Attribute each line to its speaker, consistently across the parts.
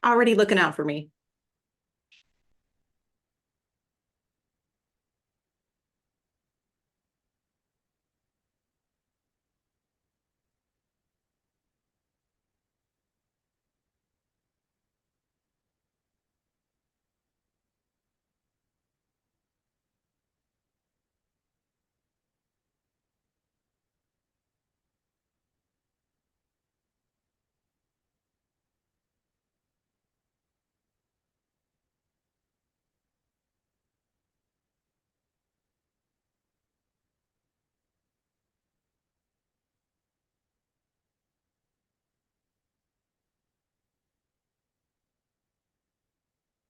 Speaker 1: already looking out for me.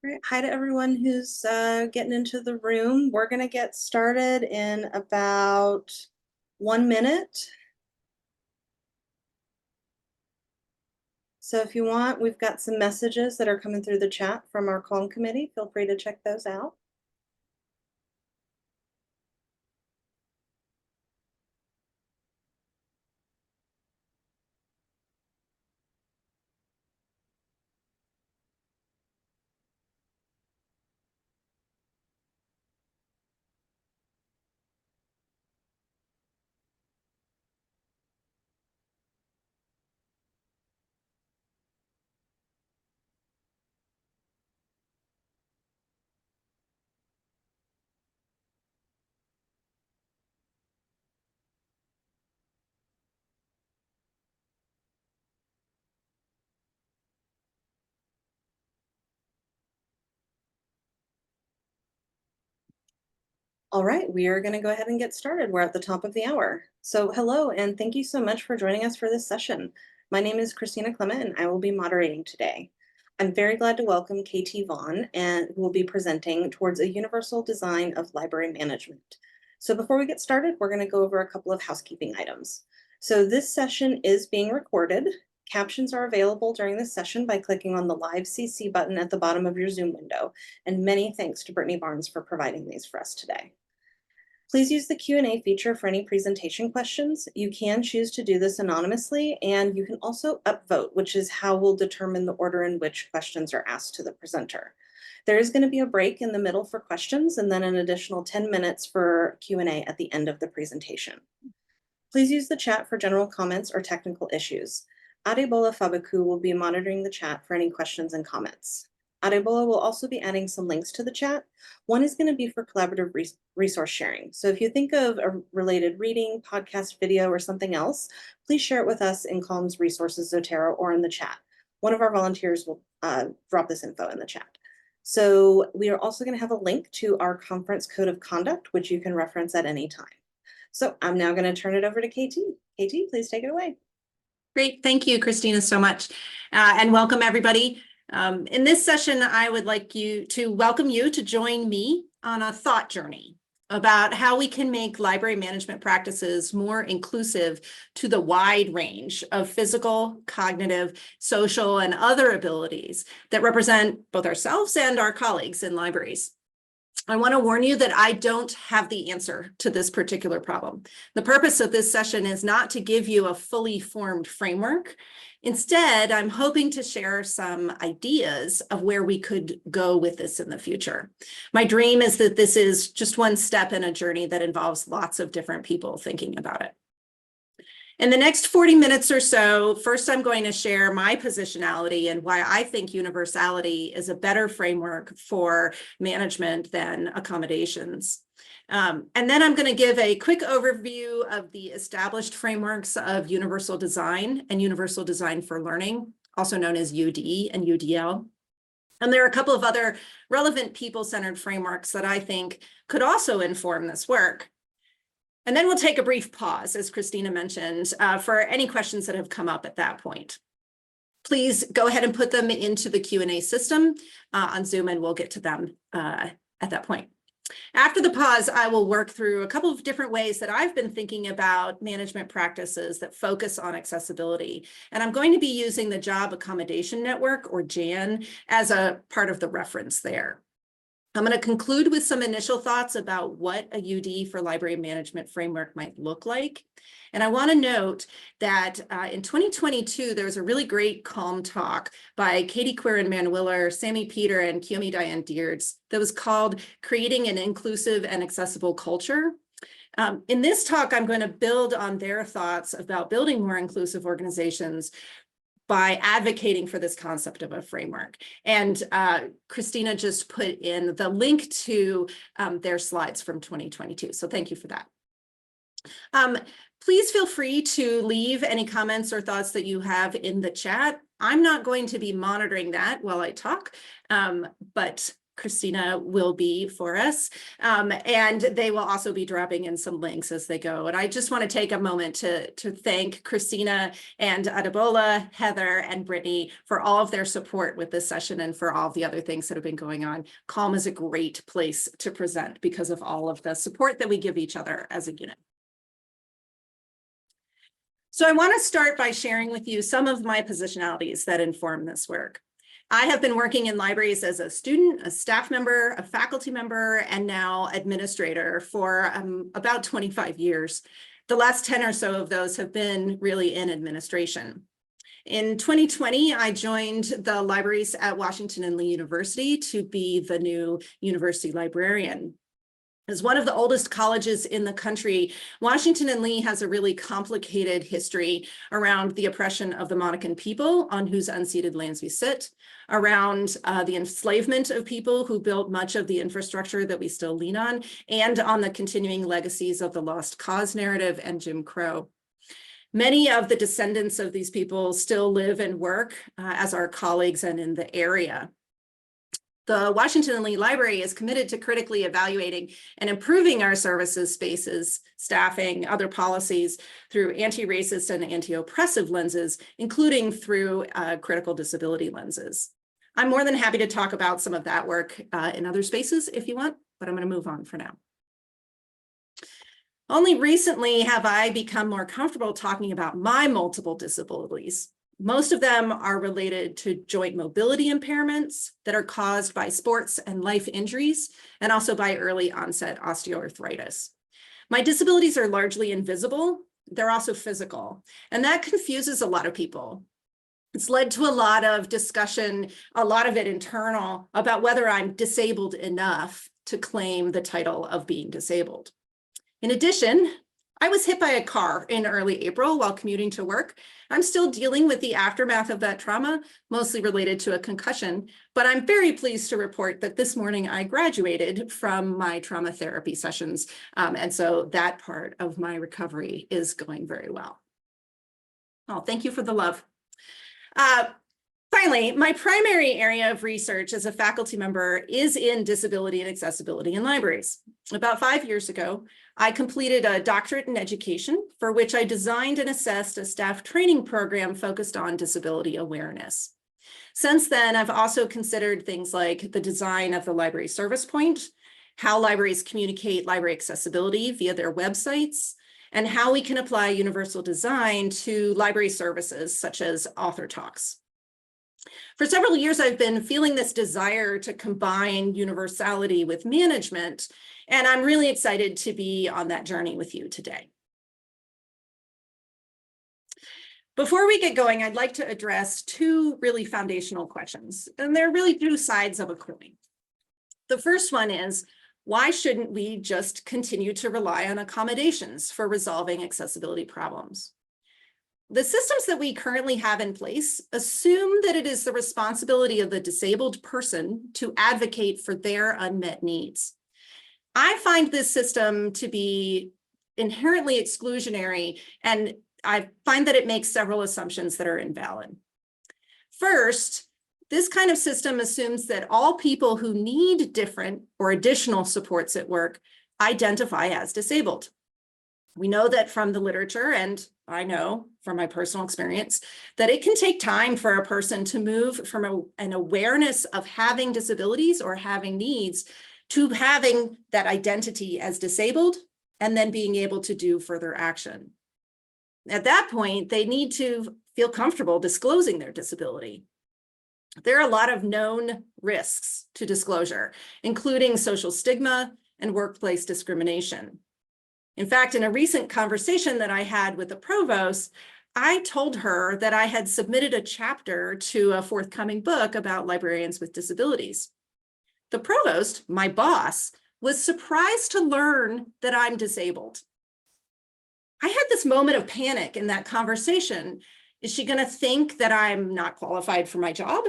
Speaker 1: Right. Hi to everyone who's getting into the room. We're going to get started in about 1 minute. So if you want, we've got some messages that are coming through the chat from our call committee. Feel free to check those out. All right, we are going to go ahead and get started. We're at the top of the hour. So hello, and thank you so much for joining us for this session. My name is Christina Clement, and I will be moderating today. I'm very glad to welcome KT Vaughan, and who will be presenting towards a universal design of library management. So before we get started, we're going to go over a couple of housekeeping items. So this session is being recorded. Captions are available during this session by clicking on the Live CC button at the bottom of your Zoom window. And many thanks to Brittany Barnes for providing these for us today. Please use the Q&A feature for any presentation questions. You can choose to do this anonymously, and you can also upvote, which is how we'll determine the order in which questions are asked to the presenter. There is going to be a break in the middle for questions, and then an additional 10 minutes for Q&A at the end of the presentation. Please use the chat for general comments or technical issues. Adebola Fabaku will be monitoring the chat for any questions and comments. Adebola will also be adding some links to the chat. One is going to be for collaborative resource sharing. So if you think of a related reading, podcast, video, or something else, please share it with us in Calm's Resources Zotero or in the chat. One of our volunteers will drop this info in the chat. So we are also going to have a link to our conference code of conduct, which you can reference at any time. So I'm now going to turn it over to KT. KT, please take it away.
Speaker 2: Great. Thank you, Christina, so much. And welcome, everybody. In this session, I would like to welcome you to join me on a thought journey about how we can make library management practices more inclusive to the wide range of physical, cognitive, social, and other abilities that represent both ourselves and our colleagues in libraries. I want to warn you that I don't have the answer to this particular problem. The purpose of this session is not to give you a fully formed framework. Instead, I'm hoping to share some ideas of where we could go with this in the future. My dream is that this is just one step in a journey that involves lots of different people thinking about it. In the next 40 minutes or so, first I'm going to share my positionality and why I think universality is a better framework for management than accommodations. And then I'm going to give a quick overview of the established frameworks of universal design and universal design for learning, also known as UD and UDL. And there are a couple of other relevant people-centered frameworks that I think could also inform this work. And then we'll take a brief pause, as Christina mentioned, for any questions that have come up at that point. Please go ahead and put them into the Q&A system on Zoom, and we'll get to them at that point. After the pause, I will work through a couple of different ways that I've been thinking about management practices that focus on accessibility. And I'm going to be using the Job Accommodation Network, or JAN, as a part of the reference there. I'm going to conclude with some initial thoughts about what a UD for library management framework might look like. And I want to note that in 2022, there was a really great Calm talk by Katie Quirin Manwiller, Sammy Peter, and Kiyomi Diane Deards that was called Creating an Inclusive and Accessible Culture. In this talk, I'm going to build on their thoughts about building more inclusive organizations by advocating for this concept of a framework. And Christina just put in the link to their slides from 2022. So thank you for that. Please feel free to leave any comments or thoughts that you have in the chat. I'm not going to be monitoring that while I talk, but Christina will be for us. And they will also be dropping in some links as they go. And I just want to take a moment to thank Christina and Adebola, Heather, and Brittany for all of their support with this session and for all of the other things that have been going on. Calm is a great place to present because of all of the support that we give each other as a unit. So I want to start by sharing with you some of my positionalities that inform this work. I have been working in libraries as a student, a staff member, a faculty member, and now administrator for about 25 years. The last 10 or so of those have been really in administration. In 2020, I joined the libraries at Washington and Lee University to be the new university librarian. As one of the oldest colleges in the country, Washington and Lee has a really complicated history around the oppression of the Monacan people on whose unceded lands we sit, around the enslavement of people who built much of the infrastructure that we still lean on, and on the continuing legacies of the lost cause narrative and Jim Crow. Many of the descendants of these people still live and work as our colleagues and in the area. The Washington and Lee Library is committed to critically evaluating and improving our services, spaces, staffing, other policies through anti-racist and anti-oppressive lenses, including through critical disability lenses. I'm more than happy to talk about some of that work in other spaces if you want, but I'm going to move on for now. Only recently have I become more comfortable talking about my multiple disabilities. Most of them are related to joint mobility impairments that are caused by sports and life injuries, and also by early onset osteoarthritis. My disabilities are largely invisible. They're also physical, and that confuses a lot of people. It's led to a lot of discussion, a lot of it internal, about whether I'm disabled enough to claim the title of being disabled. In addition, I was hit by a car in early April while commuting to work. I'm still dealing with the aftermath of that trauma, mostly related to a concussion, but I'm very pleased to report that this morning I graduated from my trauma therapy sessions, and so that part of my recovery is going very well. Oh, thank you for the love. Finally, my primary area of research as a faculty member is in disability and accessibility in libraries. About 5 years ago, I completed a doctorate in education for which I designed and assessed a staff training program focused on disability awareness. Since then, I've also considered things like the design of the library service point, how libraries communicate library accessibility via their websites, and how we can apply universal design to library services such as author talks. For several years, I've been feeling this desire to combine universality with management, and I'm really excited to be on that journey with you today. Before we get going, I'd like to address two really foundational questions, and they're really two sides of a coin. The first one is, why shouldn't we just continue to rely on accommodations for resolving accessibility problems? The systems that we currently have in place assume that it is the responsibility of the disabled person to advocate for their unmet needs. I find this system to be inherently exclusionary, and I find that it makes several assumptions that are invalid. First, this kind of system assumes that all people who need different or additional supports at work identify as disabled. We know that from the literature, and I know from my personal experience, that it can take time for a person to move from an awareness of having disabilities or having needs to having that identity as disabled and then being able to do further action. At that point, they need to feel comfortable disclosing their disability. There are a lot of known risks to disclosure, including social stigma and workplace discrimination. In fact, in a recent conversation that I had with the provost, I told her that I had submitted a chapter to a forthcoming book about librarians with disabilities. The provost, my boss, was surprised to learn that I'm disabled. I had this moment of panic in that conversation. Is she going to think that I'm not qualified for my job?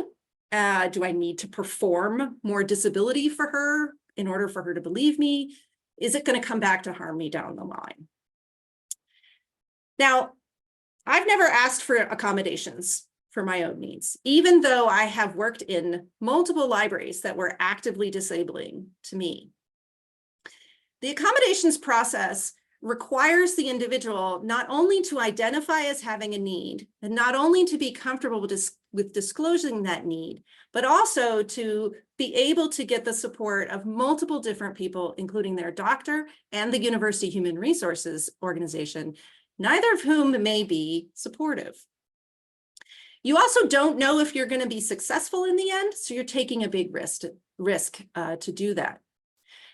Speaker 2: Do I need to perform more disability for her in order for her to believe me? Is it going to come back to harm me down the line? Now, I've never asked for accommodations for my own needs, even though I have worked in multiple libraries that were actively disabling to me. The accommodations process requires the individual not only to identify as having a need, and not only to be comfortable with disclosing that need, but also to be able to get the support of multiple different people, including their doctor and the University Human Resources Organization, neither of whom may be supportive. You also don't know if you're going to be successful in the end, so you're taking a big risk to do that.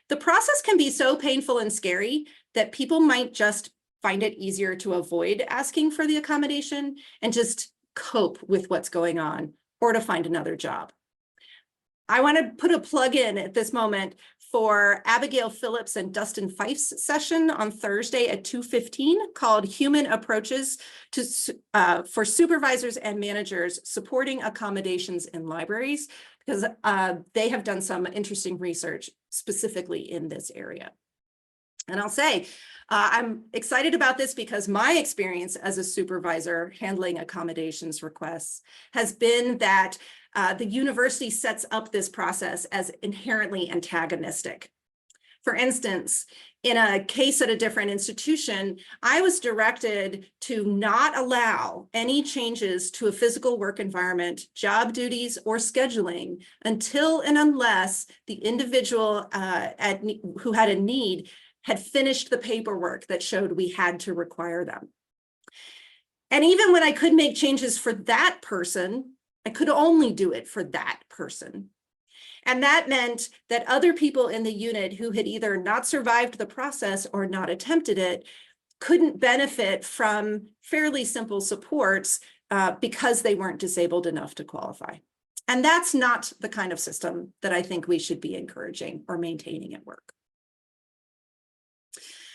Speaker 2: The process can be so painful and scary that people might just find it easier to avoid asking for the accommodation and just cope with what's going on or to find another job. I want to put a plug in at this moment for Abigail Phillips and Dustin Fife's session on Thursday at 2:15 called Human Approaches for Supervisors and Managers Supporting Accommodations in Libraries, because they have done some interesting research specifically in this area. And I'll say, I'm excited about this because my experience as a supervisor handling accommodations requests has been that the university sets up this process as inherently antagonistic. For instance, in a case at a different institution, I was directed to not allow any changes to a physical work environment, job duties, or scheduling until and unless the individual who had a need had finished the paperwork that showed we had to require them. And even when I could make changes for that person, I could only do it for that person. And that meant that other people in the unit who had either not survived the process or not attempted it couldn't benefit from fairly simple supports because they weren't disabled enough to qualify. And that's not the kind of system that I think we should be encouraging or maintaining at work.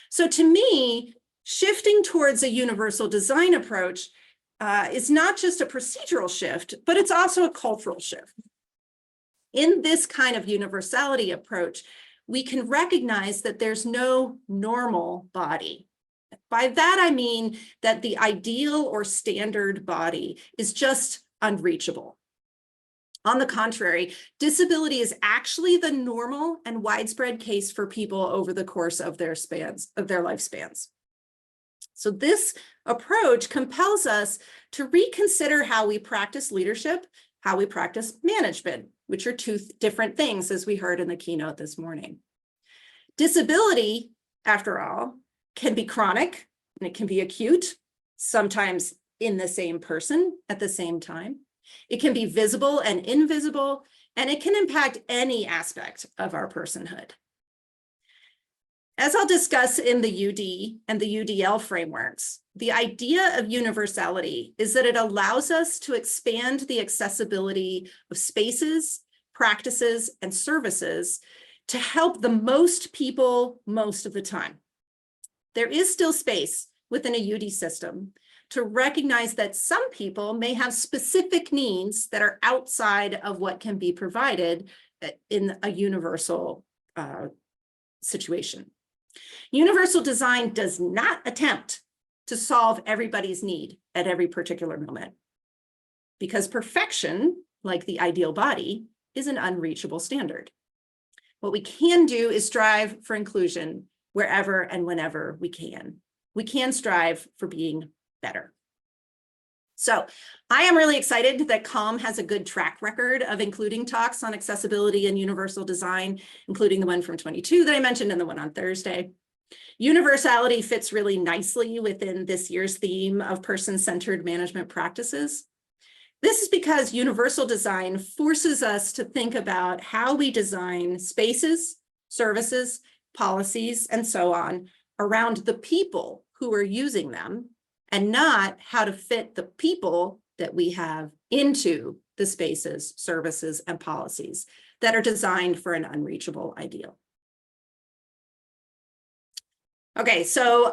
Speaker 2: So to me, shifting towards a universal design approach is not just a procedural shift, but it's also a cultural shift. In this kind of universality approach, we can recognize that there's no normal body. By that, I mean that the ideal or standard body is just unreachable. On the contrary, disability is actually the normal and widespread case for people over the course of their lifespans. So this approach compels us to reconsider how we practice leadership, how we practice management, which are two different things, as we heard in the keynote this morning. Disability, after all, can be chronic and it can be acute, sometimes in the same person at the same time. It can be visible and invisible, and it can impact any aspect of our personhood. As I'll discuss in the UD and the UDL frameworks, the idea of universality is that it allows us to expand the accessibility of spaces, practices, and services to help the most people most of the time. There is still space within a UD system to recognize that some people may have specific needs that are outside of what can be provided in a universal situation. Universal design does not attempt to solve everybody's need at every particular moment, because perfection, like the ideal body, is an unreachable standard. What we can do is strive for inclusion wherever and whenever we can. We can strive for being better. So I am really excited that CALM has a good track record of including talks on accessibility and universal design, including the one from 22 that I mentioned and the one on Thursday. Universality fits really nicely within this year's theme of person-centered management practices. This is because universal design forces us to think about how we design spaces, services, policies, and so on around the people who are using them, and not how to fit the people that we have into the spaces, services, and policies that are designed for an unreachable ideal. Okay, so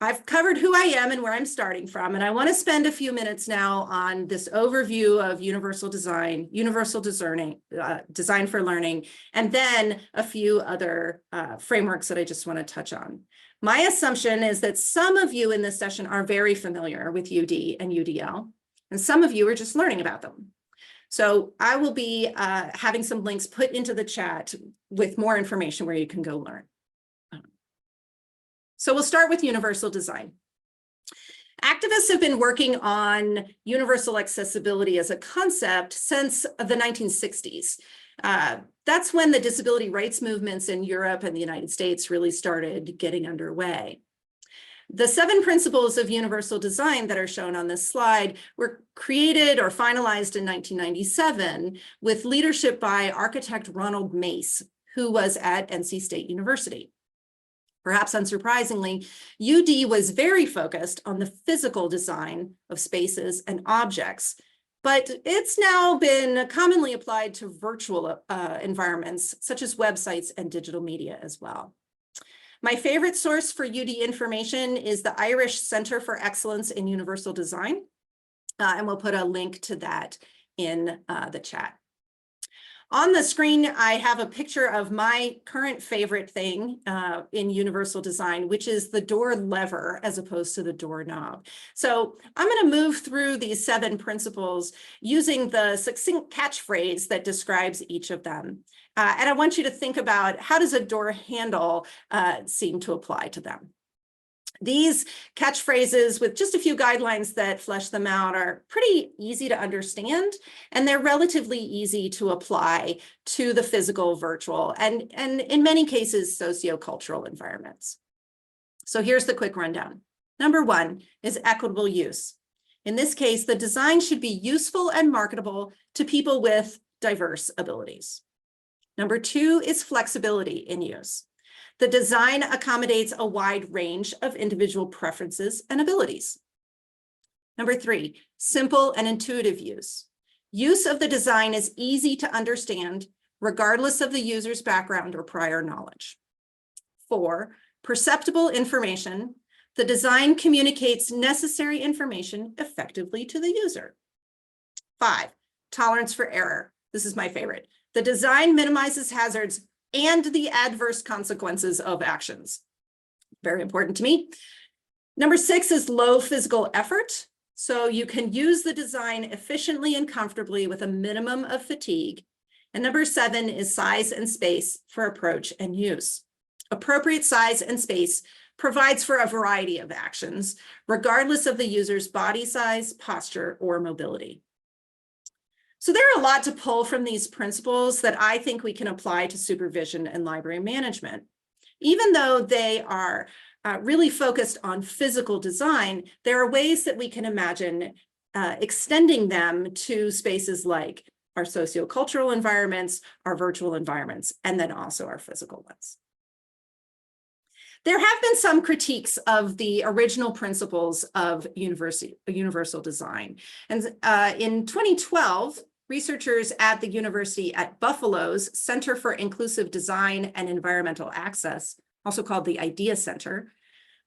Speaker 2: I've covered who I am and where I'm starting from, and I want to spend a few minutes now on this overview of universal design, design for learning, and then a few other frameworks that I just want to touch on. My assumption is that some of you in this session are very familiar with UD and UDL, and some of you are just learning about them. So I will be having some links put into the chat with more information where you can go learn. So we'll start with universal design. Activists have been working on universal accessibility as a concept since the 1960s. That's when the disability rights movements in Europe and the United States really started getting underway. The 7 principles of universal design that are shown on this slide were created or finalized in 1997 with leadership by architect Ronald Mace, who was at NC State University. Perhaps unsurprisingly, UD was very focused on the physical design of spaces and objects, but it's now been commonly applied to virtual environments, such as websites and digital media as well. My favorite source for UD information is the Irish Center for Excellence in Universal Design, and we'll put a link to that in the chat. On the screen, I have a picture of my current favorite thing in universal design, which is the door lever as opposed to the doorknob. So I'm going to move through these 7 principles using the succinct catchphrase that describes each of them. And I want you to think about, how does a door handle seem to apply to them? These catchphrases with just a few guidelines that flesh them out are pretty easy to understand, and they're relatively easy to apply to the physical, virtual, and in many cases, sociocultural environments. So here's the quick rundown. Number 1 is equitable use. In this case, the design should be useful and marketable to people with diverse abilities. Number 2 is flexibility in use. The design accommodates a wide range of individual preferences and abilities. Number 3, simple and intuitive use. Use of the design is easy to understand, regardless of the user's background or prior knowledge. 4, perceptible information. The design communicates necessary information effectively to the user. 5, tolerance for error. This is my favorite. The design minimizes hazards and the adverse consequences of actions. Very important to me. Number 6 is low physical effort. So you can use the design efficiently and comfortably with a minimum of fatigue. And number 7 is size and space for approach and use. Appropriate size and space provides for a variety of actions, regardless of the user's body size, posture, or mobility. So there are a lot to pull from these principles that I think we can apply to supervision and library management. Even though they are really focused on physical design, there are ways that we can imagine extending them to spaces like our sociocultural environments, our virtual environments, and then also our physical ones. There have been some critiques of the original principles of universal design. And in 2012, researchers at the University at Buffalo's Center for Inclusive Design and Environmental Access, also called the IDEA Center,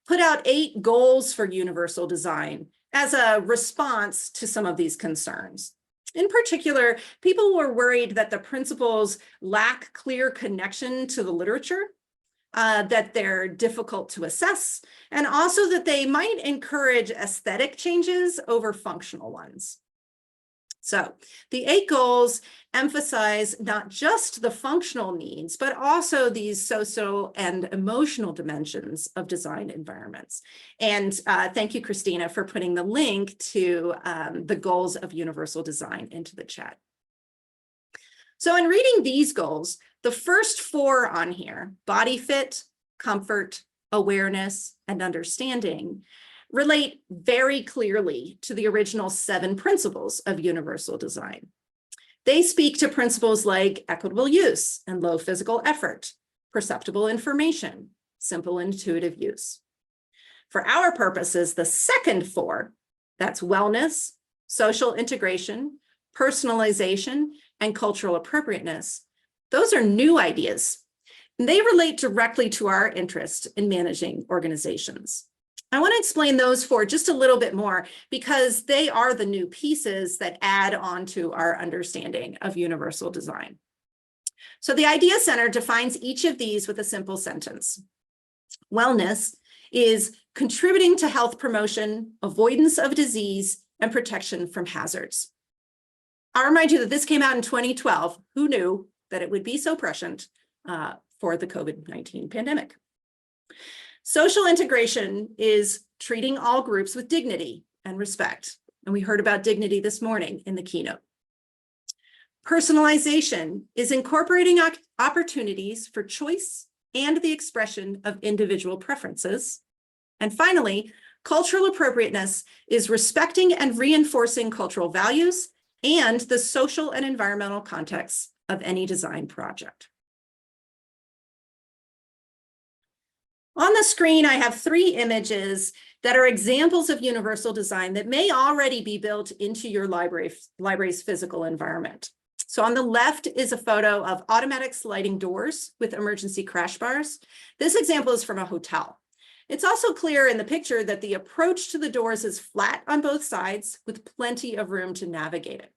Speaker 2: put out 8 goals for universal design as a response to some of these concerns. In particular, people were worried that the principles lack clear connection to the literature, that they're difficult to assess, and also that they might encourage aesthetic changes over functional ones. So the 8 goals emphasize not just the functional needs, but also these social and emotional dimensions of design environments. And thank you, Christina, for putting the link to the goals of universal design into the chat. So in reading these goals, the first 4 on here, body fit, comfort, awareness, and understanding, relate very clearly to the original 7 principles of universal design. They speak to principles like equitable use and low physical effort, perceptible information, simple intuitive use. For our purposes, the second 4, that's wellness, social integration, personalization, and cultural appropriateness, those are new ideas. And they relate directly to our interest in managing organizations. I want to explain those 4 just a little bit more because they are the new pieces that add on to our understanding of universal design. So the Idea Center defines each of these with a simple sentence. Wellness is contributing to health promotion, avoidance of disease, and protection from hazards. I'll remind you that this came out in 2012. Who knew that it would be so prescient for the COVID-19 pandemic? Social integration is treating all groups with dignity and respect. And we heard about dignity this morning in the keynote. Personalization is incorporating opportunities for choice and the expression of individual preferences. And finally, cultural appropriateness is respecting and reinforcing cultural values and the social and environmental context of any design project. On the screen, I have 3 images that are examples of universal design that may already be built into your library's physical environment. So on the left is a photo of automatic sliding doors with emergency crash bars. This example is from a hotel. It's also clear in the picture that the approach to the doors is flat on both sides with plenty of room to navigate it.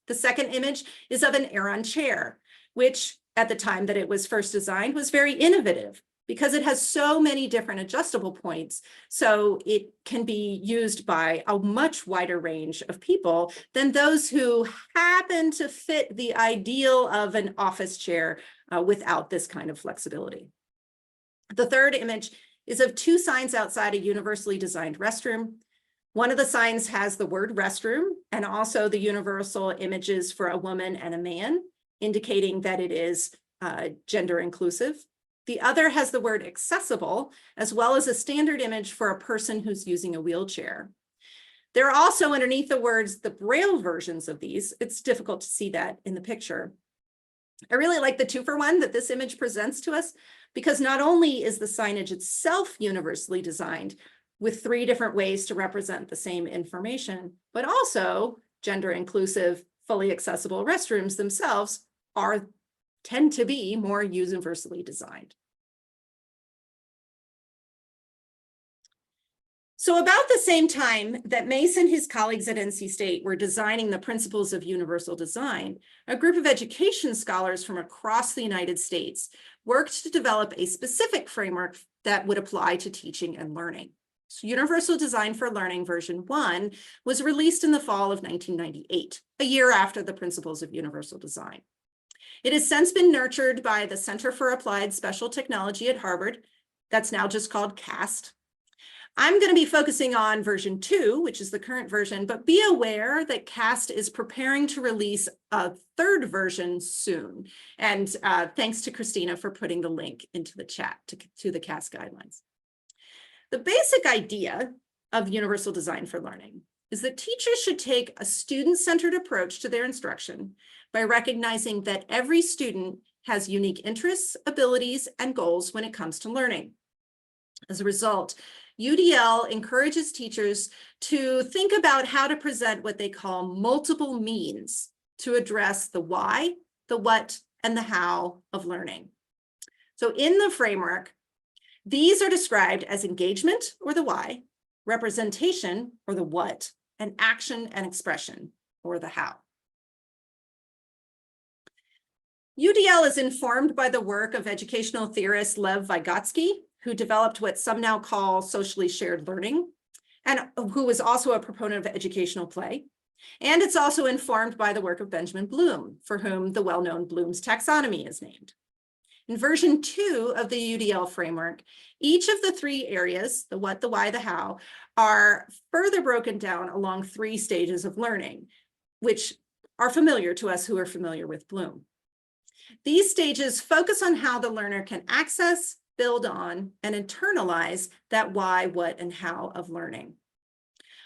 Speaker 2: The second image is of an Aeron chair, which at the time that it was first designed was very innovative, because it has so many different adjustable points, so it can be used by a much wider range of people than those who happen to fit the ideal of an office chair without this kind of flexibility. The third image is of 2 signs outside a universally designed restroom. One of the signs has the word restroom and also the universal images for a woman and a man, indicating that it is gender inclusive. The other has the word accessible, as well as a standard image for a person who's using a wheelchair. There are also underneath the words, the Braille versions of these. It's difficult to see that in the picture. I really like the 2-for-1 that this image presents to us, because not only is the signage itself universally designed with 3 different ways to represent the same information, but also gender inclusive, fully accessible restrooms themselves tend to be more universally designed. So about the same time that Mace and his colleagues at NC State were designing the principles of universal design, a group of education scholars from across the United States worked to develop a specific framework that would apply to teaching and learning. So Universal Design for Learning version 1 was released in the fall of 1998, a year after the principles of universal design. It has since been nurtured by the Center for Applied Special Technology at Harvard. That's now just called CAST. I'm going to be focusing on version 2, which is the current version, but be aware that CAST is preparing to release a 3rd version soon. And thanks to Christina for putting the link into the chat to the CAST guidelines. The basic idea of universal design for learning is that teachers should take a student-centered approach to their instruction by recognizing that every student has unique interests, abilities, and goals when it comes to learning. As a result, UDL encourages teachers to think about how to present what they call multiple means to address the why, the what, and the how of learning. So in the framework, these are described as engagement, or the why, representation, or the what, and action and expression, or the how. UDL is informed by the work of educational theorist Lev Vygotsky, who developed what some now call socially shared learning, and who was also a proponent of educational play. And it's also informed by the work of Benjamin Bloom, for whom the well-known Bloom's taxonomy is named. In version 2 of the UDL framework, each of the 3 areas, the what, the why, the how, are further broken down along 3 stages of learning, which are familiar to us who are familiar with Bloom. These stages focus on how the learner can access, build on, and internalize that why, what, and how of learning.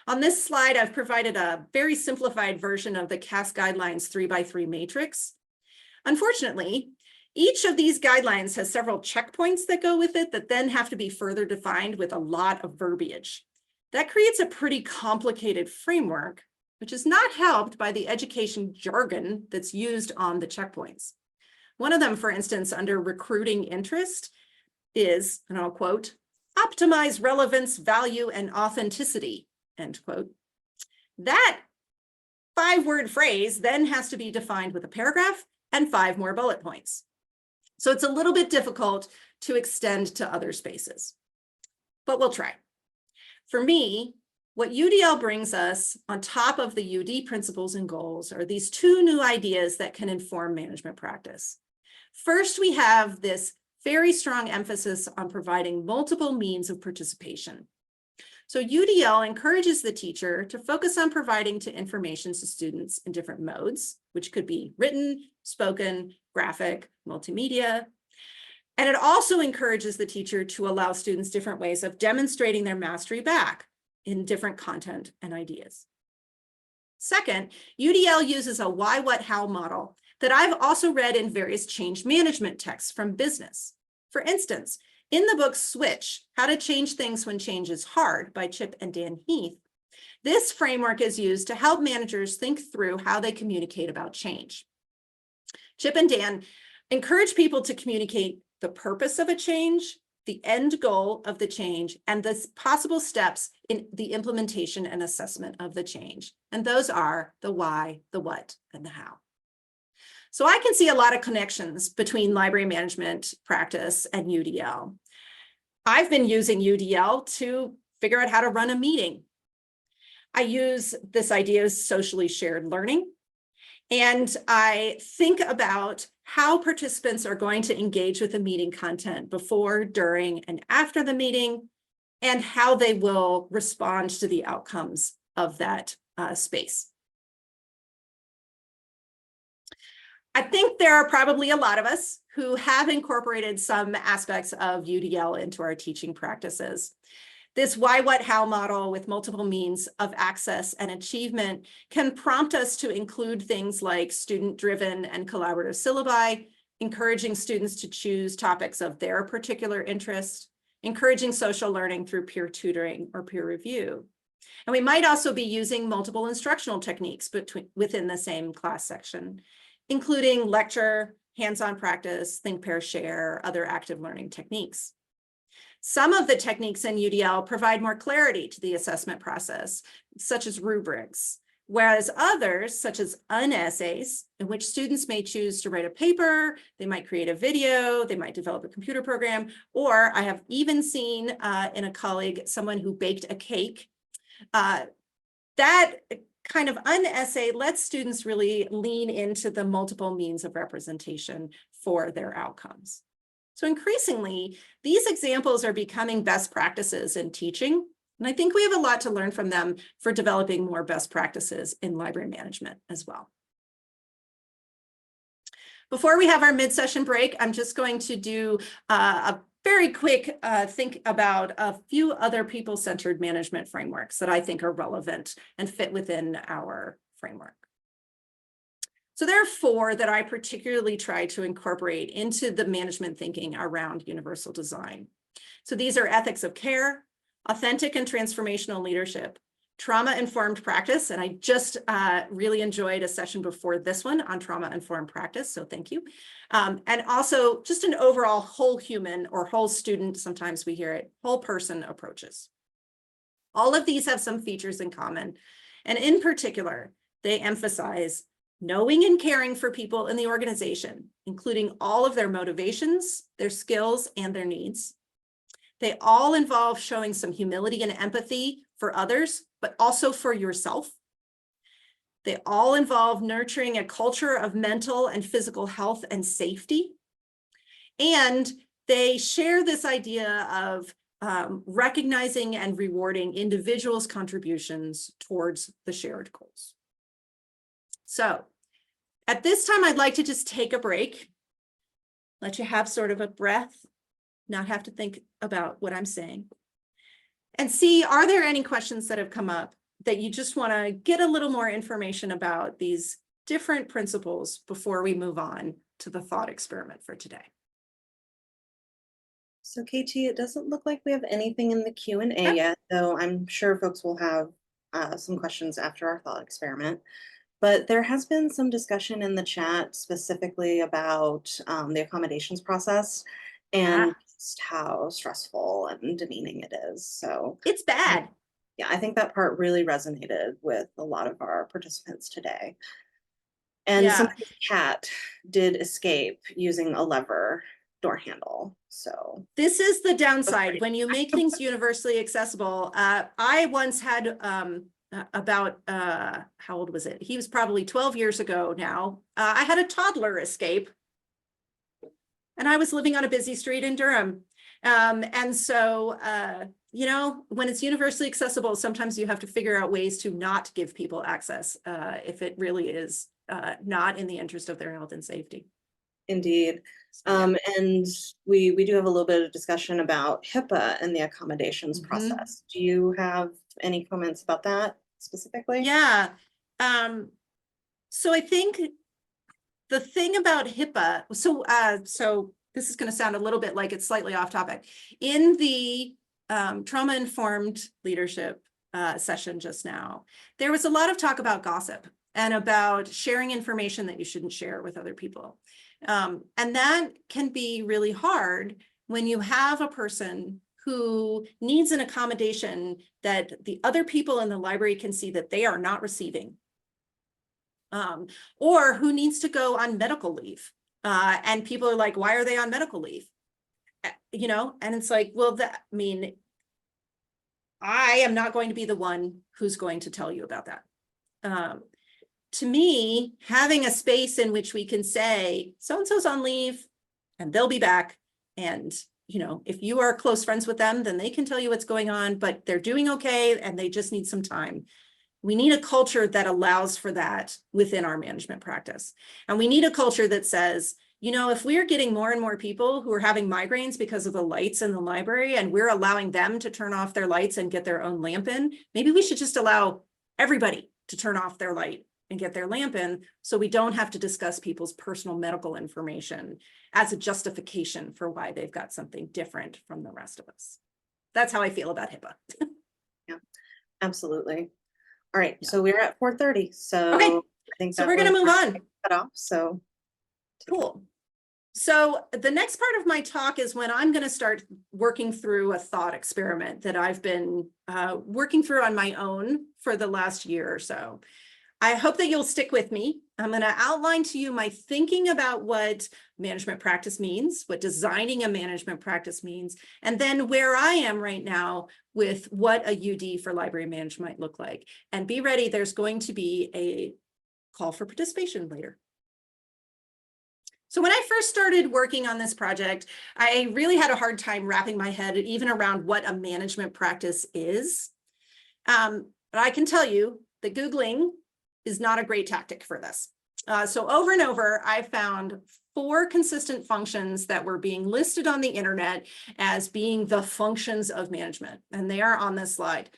Speaker 2: On this slide, I've provided a very simplified version of the CAS guidelines 3x3 matrix. Unfortunately, each of these guidelines has several checkpoints that go with it that then have to be further defined with a lot of verbiage. That creates a pretty complicated framework, which is not helped by the education jargon that's used on the checkpoints. One of them, for instance, under recruiting interest is, and I'll quote, optimize relevance, value, and authenticity, end quote. That 5-word phrase then has to be defined with a paragraph and 5 more bullet points. So it's a little bit difficult to extend to other spaces, but we'll try. For me, what UDL brings us on top of the UD principles and goals are these 2 new ideas that can inform management practice. First, we have this very strong emphasis on providing multiple means of participation. So UDL encourages the teacher to focus on providing information to students in different modes, which could be written, spoken, graphic, multimedia. And it also encourages the teacher to allow students different ways of demonstrating their mastery back in different content and ideas. Second, UDL uses a why, what, how model that I've also read in various change management texts from business. For instance, in the book Switch, How to Change Things When Change is Hard by Chip and Dan Heath, this framework is used to help managers think through how they communicate about change. Chip and Dan encourage people to communicate the purpose of a change, the end goal of the change, and the possible steps in the implementation and assessment of the change. And those are the why, the what, and the how. So I can see a lot of connections between library management practice and UDL. I've been using UDL to figure out how to run a meeting. I use this idea of socially shared learning, and I think about how participants are going to engage with the meeting content before, during, and after the meeting, and how they will respond to the outcomes of that space. I think there are probably a lot of us who have incorporated some aspects of UDL into our teaching practices. This why, what, how model with multiple means of access and achievement can prompt us to include things like student-driven and collaborative syllabi, encouraging students to choose topics of their particular interest, encouraging social learning through peer tutoring or peer review. And we might also be using multiple instructional techniques within the same class section, including lecture, hands-on practice, think, pair, share, other active learning techniques. Some of the techniques in UDL provide more clarity to the assessment process, such as rubrics, whereas others, such as unessays, in which students may choose to write a paper, they might create a video, they might develop a computer program, or I have even seen in a colleague, someone who baked a cake. That kind of unessay lets students really lean into the multiple means of representation for their outcomes. So increasingly, these examples are becoming best practices in teaching, and I think we have a lot to learn from them for developing more best practices in library management as well. Before we have our mid-session break, I'm just going to do a very quick think about a few other people-centered management frameworks that I think are relevant and fit within our framework. So there are 4 that I particularly try to incorporate into the management thinking around universal design. So these are ethics of care, authentic and transformational leadership, trauma-informed practice, and I just really enjoyed a session before this one on trauma-informed practice, so thank you. And also just an overall whole human or whole student, sometimes we hear it, whole person approaches. All of these have some features in common, and in particular, they emphasize knowing and caring for people in the organization, including all of their motivations, their skills, and their needs. They all involve showing some humility and empathy for others, but also for yourself. They all involve nurturing a culture of mental and physical health and safety. And they share this idea of recognizing and rewarding individuals' contributions towards the shared goals. So at this time, I'd like to just take a break, let you have sort of a breath, not have to think about what I'm saying. And see, are there any questions that have come up that you just want to get a little more information about these different principles before we move on to the thought experiment for today?
Speaker 1: So KT, it doesn't look like we have anything in the Q&A
Speaker 2: Okay.
Speaker 1: yet, though I'm sure folks will have some questions after our thought experiment. But there has been some discussion in the chat specifically about the accommodations process and
Speaker 2: Ah,
Speaker 1: just how stressful and demeaning it is. So
Speaker 2: it's bad.
Speaker 1: yeah, I think that part really resonated with a lot of our participants today. And
Speaker 2: Yeah.
Speaker 1: somebody's cat did escape using a lever door handle. So
Speaker 2: This is the
Speaker 1: that's
Speaker 2: downside
Speaker 1: pretty.
Speaker 2: when you make things universally accessible. I once had about how old was it? He was probably 12 years ago now. I had a toddler escape, and I was living on a busy street in Durham. And so, you know, when it's universally accessible, sometimes you have to figure out ways to not give people access if it really is not in the interest of their health and safety.
Speaker 1: Indeed.
Speaker 2: So, yeah.
Speaker 1: And we do have a little bit of discussion about HIPAA and the accommodations
Speaker 2: Mhm.
Speaker 1: process. Do you have any comments about that specifically?
Speaker 2: Yeah. Um, so I think the thing about HIPAA, so this is going to sound a little bit like it's slightly off topic. In the trauma-informed leadership session just now, there was a lot of talk about gossip and about sharing information that you shouldn't share with other people. And that can be really hard when you have a person who needs an accommodation that the other people in the library can see that they are not receiving, or who needs to go on medical leave. And people are like, why are they on medical leave? You know, and it's like, well, I mean, I am not going to be the one who's going to tell you about that. To me, having a space in which we can say, so-and-so's on leave and they'll be back. And, you know, if you are close friends with them, then they can tell you what's going on, but they're doing okay and they just need some time. We need a culture that allows for that within our management practice. And we need a culture that says, you know, if we're getting more and more people who are having migraines because of the lights in the library and we're allowing them to turn off their lights and get their own lamp in, maybe we should just allow everybody to turn off their light and get their lamp in so we don't have to discuss people's personal medical information as a justification for why they've got something different from the rest of us. That's how I feel about HIPAA.
Speaker 1: Yeah, absolutely. All right,
Speaker 2: Yeah.
Speaker 1: so we're at 4:30,
Speaker 2: Okay,
Speaker 1: so I think
Speaker 2: so
Speaker 1: that
Speaker 2: we're going
Speaker 1: was
Speaker 2: to move
Speaker 1: our
Speaker 2: on.
Speaker 1: cut off. So
Speaker 2: Cool. So the next part of my talk is when I'm going to start working through a thought experiment that I've been working through on my own for the last year or so. I hope that you'll stick with me. I'm going to outline to you my thinking about what management practice means, what designing a management practice means, and then where I am right now with what a UD for library management might look like. And be ready, there's going to be a call for participation later. So when I first started working on this project, I really had a hard time wrapping my head even around what a management practice is. But I can tell you that Googling is not a great tactic for this. So over and over, I found 4 consistent functions that were being listed on the internet as being the functions of management. And they are on this slide: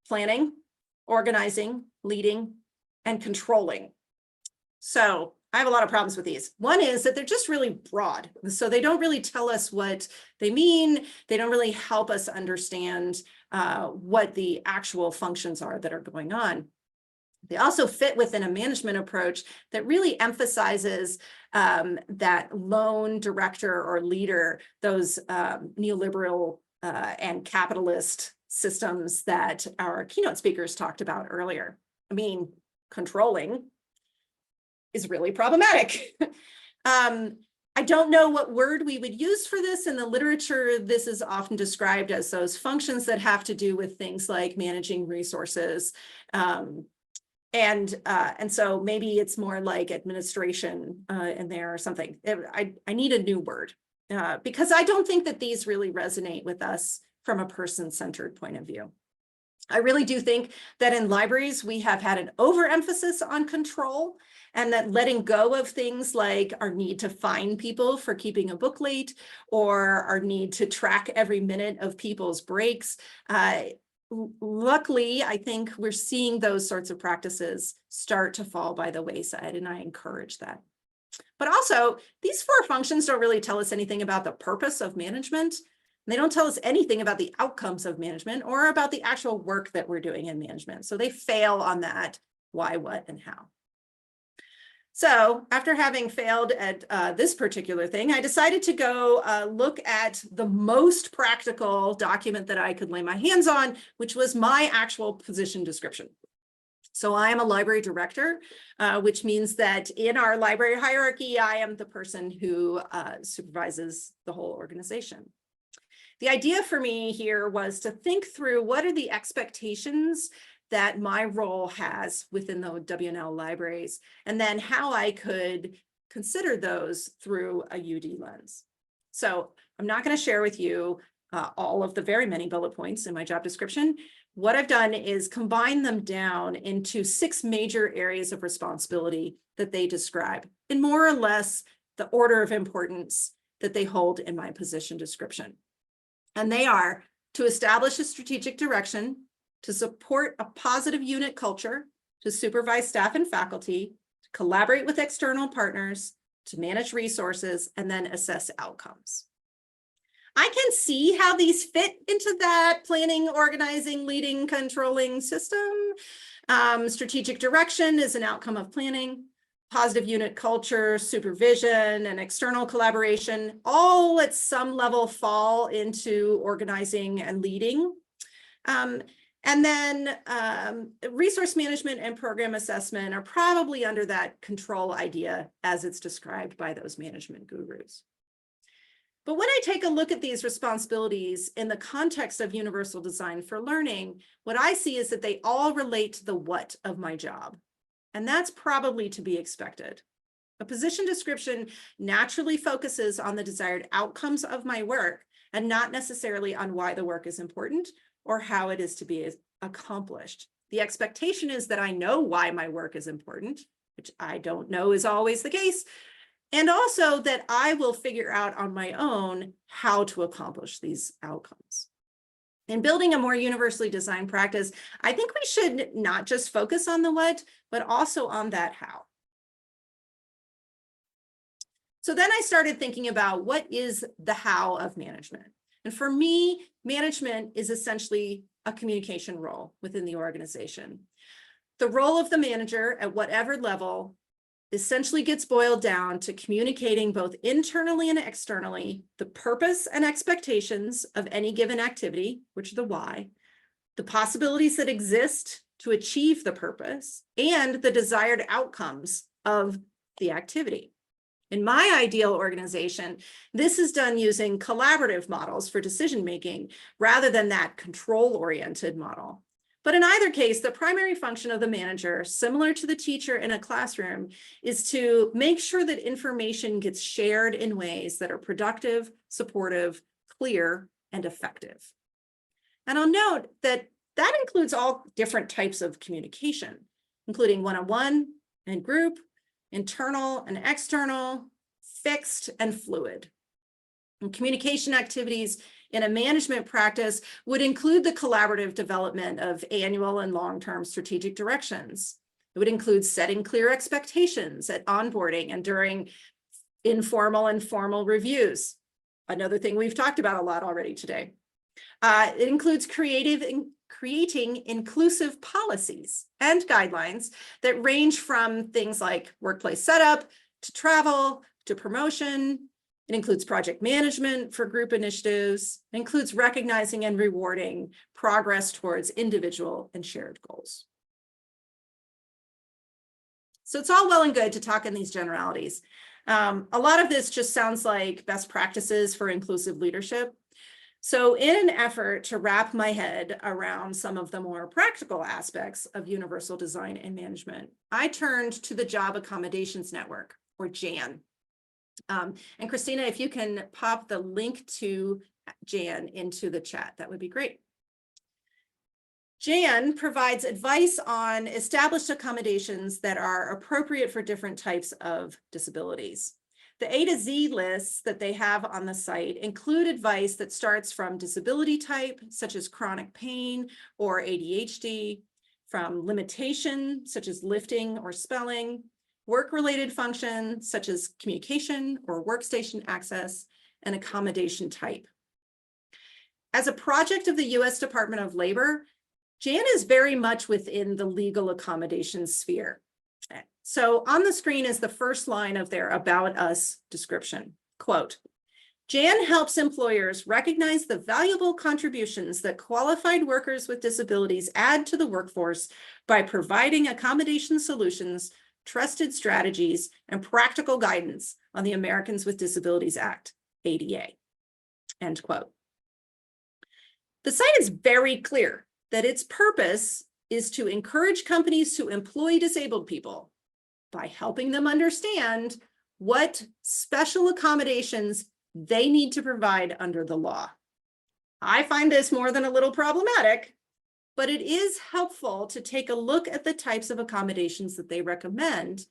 Speaker 2: planning, organizing, leading, and controlling. So I have a lot of problems with these. One is that they're just really broad. So they don't really tell us what they mean. They don't really help us understand what the actual functions are that are going on. They also fit within a management approach that really emphasizes that lone director or leader, those neoliberal and capitalist systems that our keynote speakers talked about earlier. I mean, controlling is really problematic. I don't know what word we would use for this in the literature. This is often described as those functions that have to do with things like managing resources. And so maybe it's more like administration in there or something. I need a new word because I don't think that these really resonate with us from a person-centered point of view. I really do think that in libraries, we have had an overemphasis on control, and that letting go of things like our need to fine people for keeping a book late, or our need to track every minute of people's breaks. Luckily, I think we're seeing those sorts of practices start to fall by the wayside, and I encourage that. But also, these 4 functions don't really tell us anything about the purpose of management. They don't tell us anything about the outcomes of management or about the actual work that we're doing in management. So they fail on that why, what, and how. So after having failed at this particular thing, I decided to go look at the most practical document that I could lay my hands on, which was my actual position description. So I am a library director, which means that in our library hierarchy, I am the person who supervises the whole organization. The idea for me here was to think through what are the expectations that my role has within the W&L libraries, and then how I could consider those through a UD lens. So I'm not going to share with you all of the very many bullet points in my job description. What I've done is combine them down into 6 major areas of responsibility that they describe in more or less the order of importance that they hold in my position description. And they are to establish a strategic direction, to support a positive unit culture, to supervise staff and faculty, to collaborate with external partners, to manage resources, and then assess outcomes. I can see how these fit into that planning, organizing, leading, controlling system. Strategic direction is an outcome of planning. Positive unit culture, supervision, and external collaboration, all at some level fall into organizing and leading. And then resource management and program assessment are probably under that control idea as it's described by those management gurus. But when I take a look at these responsibilities in the context of universal design for learning, what I see is that they all relate to the what of my job. And that's probably to be expected. A position description naturally focuses on the desired outcomes of my work and not necessarily on why the work is important or how it is to be accomplished. The expectation is that I know why my work is important, which I don't know is always the case, and also that I will figure out on my own how to accomplish these outcomes. In building a more universally designed practice, I think we should not just focus on the what, but also on that how. So then I started thinking about what is the how of management. And for me, management is essentially a communication role within the organization. The role of the manager at whatever level essentially gets boiled down to communicating both internally and externally the purpose and expectations of any given activity, which are the why, the possibilities that exist to achieve the purpose, and the desired outcomes of the activity. In my ideal organization, this is done using collaborative models for decision-making rather than that control-oriented model. But in either case, the primary function of the manager, similar to the teacher in a classroom, is to make sure that information gets shared in ways that are productive, supportive, clear, and effective. And I'll note that that includes all different types of communication, including one-on-one and group, internal and external, fixed and fluid. And communication activities in a management practice would include the collaborative development of annual and long-term strategic directions. It would include setting clear expectations at onboarding and during informal and formal reviews. Another thing we've talked about a lot already today. It includes creating inclusive policies and guidelines that range from things like workplace setup to travel to promotion. It includes project management for group initiatives. It includes recognizing and rewarding progress towards individual and shared goals. So it's all well and good to talk in these generalities. A lot of this just sounds like best practices for inclusive leadership. So in an effort to wrap my head around some of the more practical aspects of universal design and management, I turned to the Job Accommodations Network, or JAN. And Christina, if you can pop the link to JAN into the chat, that would be great. Jan provides advice on established accommodations that are appropriate for different types of disabilities. The A to Z lists that they have on the site include advice that starts from disability type, such as chronic pain or ADHD, from limitation, such as lifting or spelling, work-related function, such as communication or workstation access, and accommodation type. As a project of the U.S. Department of Labor, Jan is very much within the legal accommodation sphere. So on the screen is the first line of their About Us description. Quote, Jan helps employers recognize the valuable contributions that qualified workers with disabilities add to the workforce by providing accommodation solutions, trusted strategies, and practical guidance on the Americans with Disabilities Act, ADA, end quote. The site is very clear that its purpose is to encourage companies to employ disabled people by helping them understand what special accommodations they need to provide under the law. I find this more than a little problematic, but it is helpful to take a look at the types of accommodations that they recommend,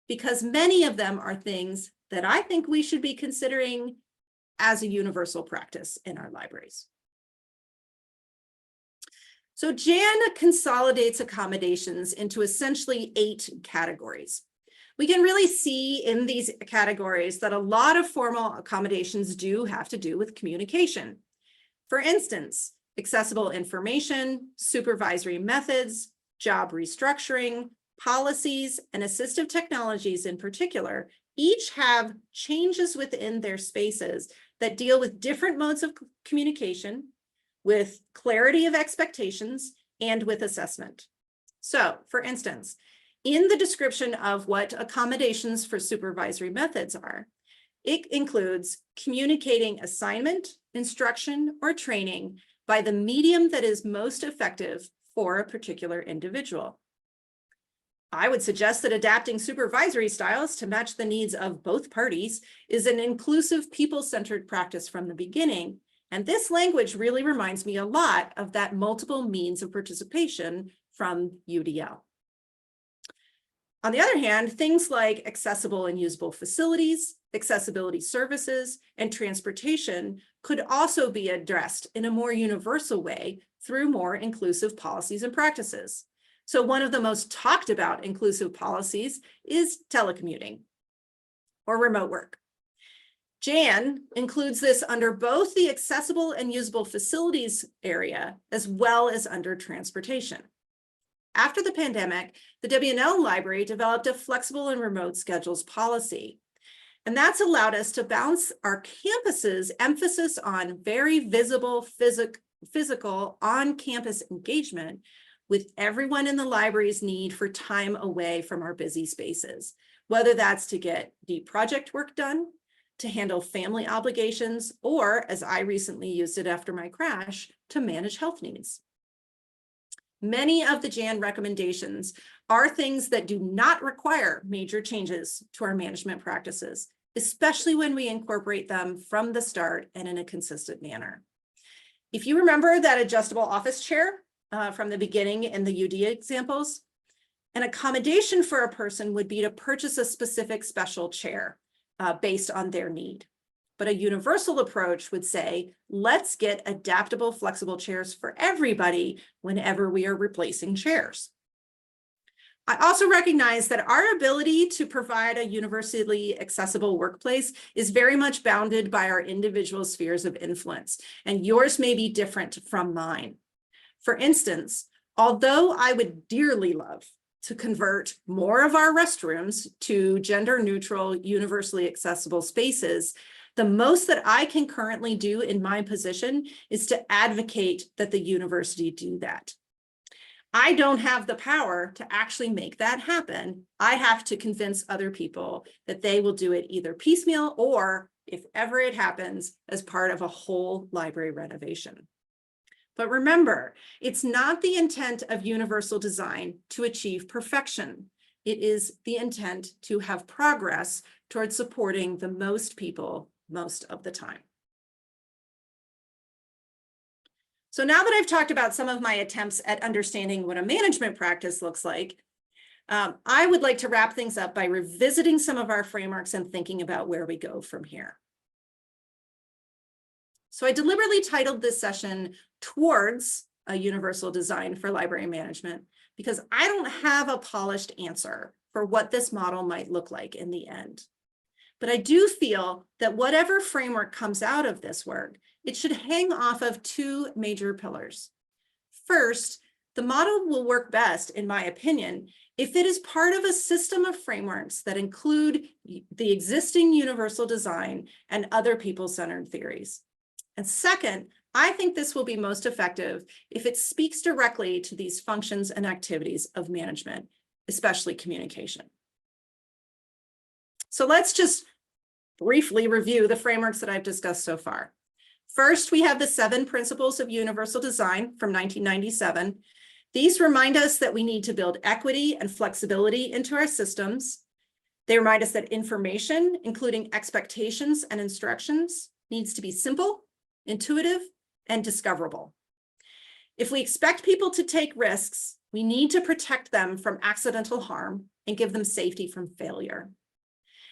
Speaker 2: because many of them are things that I think we should be considering as a universal practice in our libraries. So Jan consolidates accommodations into essentially 8 categories. We can really see in these categories that a lot of formal accommodations do have to do with communication. For instance, accessible information, supervisory methods, job restructuring, policies, and assistive technologies in particular, each have changes within their spaces that deal with different modes of communication, with clarity of expectations, and with assessment. So, for instance, in the description of what accommodations for supervisory methods are, it includes communicating assignment, instruction, or training by the medium that is most effective for a particular individual. I would suggest that adapting supervisory styles to match the needs of both parties is an inclusive, people-centered practice from the beginning. And this language really reminds me a lot of that multiple means of participation from UDL. On the other hand, things like accessible and usable facilities, accessibility services, and transportation could also be addressed in a more universal way through more inclusive policies and practices. So one of the most talked about inclusive policies is telecommuting or remote work. Jan includes this under both the accessible and usable facilities area, as well as under transportation. After the pandemic, the W&L Library developed a flexible and remote schedules policy. And that's allowed us to balance our campus's emphasis on very visible physical on-campus engagement with everyone in the library's need for time away from our busy spaces, whether that's to get deep project work done, to handle family obligations, or, as I recently used it after my crash, to manage health needs. Many of the Jan recommendations are things that do not require major changes to our management practices, especially when we incorporate them from the start and in a consistent manner. If you remember that adjustable office chair from the beginning in the UD examples, an accommodation for a person would be to purchase a specific special chair based on their need. But a universal approach would say, let's get adaptable, flexible chairs for everybody whenever we are replacing chairs. I also recognize that our ability to provide a universally accessible workplace is very much bounded by our individual spheres of influence, and yours may be different from mine. For instance, although I would dearly love to convert more of our restrooms to gender-neutral, universally accessible spaces, the most that I can currently do in my position is to advocate that the university do that. I don't have the power to actually make that happen. I have to convince other people that they will do it either piecemeal or, if ever it happens, as part of a whole library renovation. But remember, it's not the intent of universal design to achieve perfection. It is the intent to have progress towards supporting the most people most of the time. So now that I've talked about some of my attempts at understanding what a management practice looks like, I would like to wrap things up by revisiting some of our frameworks and thinking about where we go from here. So I deliberately titled this session Towards a Universal Design for Library Management, because I don't have a polished answer for what this model might look like in the end. But I do feel that whatever framework comes out of this work, it should hang off of two major pillars. First, the model will work best, in my opinion, if it is part of a system of frameworks that include the existing universal design and other people-centered theories. And second, I think this will be most effective if it speaks directly to these functions and activities of management, especially communication. So let's just briefly review the frameworks that I've discussed so far. First, we have the 7 Principles of Universal Design from 1997. These remind us that we need to build equity and flexibility into our systems. They remind us that information, including expectations and instructions, needs to be simple, intuitive, and discoverable. If we expect people to take risks, we need to protect them from accidental harm and give them safety from failure.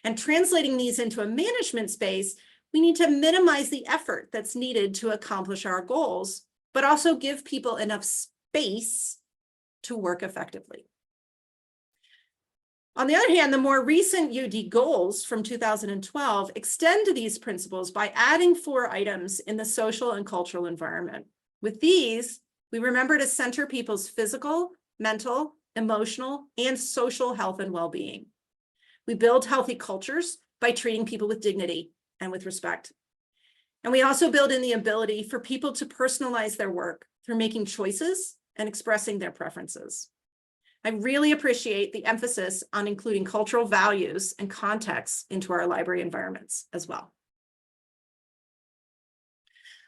Speaker 2: And translating these into a management space, we need to minimize the effort that's needed to accomplish our goals, but also give people enough space to work effectively. On the other hand, the more recent UD goals from 2012 extend these principles by adding 4 items in the social and cultural environment. With these, we remember to center people's physical, mental, emotional, and social health and well-being. We build healthy cultures by treating people with dignity and with respect. And we also build in the ability for people to personalize their work through making choices and expressing their preferences. I really appreciate the emphasis on including cultural values and contexts into our library environments as well.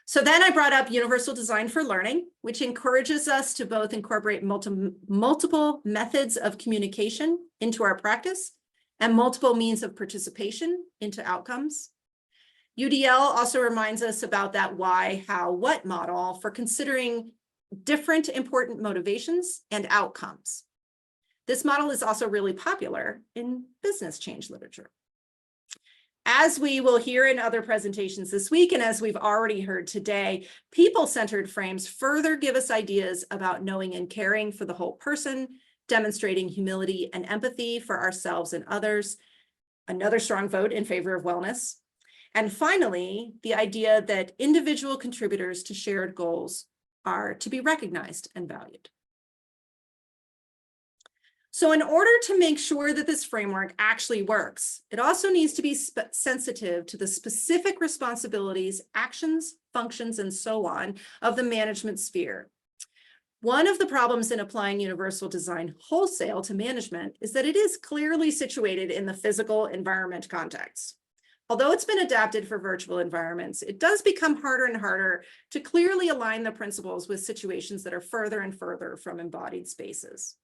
Speaker 2: So then I brought up Universal Design for Learning, which encourages us to both incorporate multiple methods of communication into our practice and multiple means of participation into outcomes. UDL also reminds us about that why, how, what model for considering different important motivations and outcomes. This model is also really popular in business change literature. As we will hear in other presentations this week, and as we've already heard today, people-centered frames further give us ideas about knowing and caring for the whole person, demonstrating humility and empathy for ourselves and others, another strong vote in favor of wellness. And finally, the idea that individual contributors to shared goals are to be recognized and valued. So in order to make sure that this framework actually works, it also needs to be sensitive to the specific responsibilities, actions, functions, and so on of the management sphere. One of the problems in applying universal design wholesale to management is that it is clearly situated in the physical environment context. Although it's been adapted for virtual environments, it does become harder and harder to clearly align the principles with situations that are further and further from embodied spaces.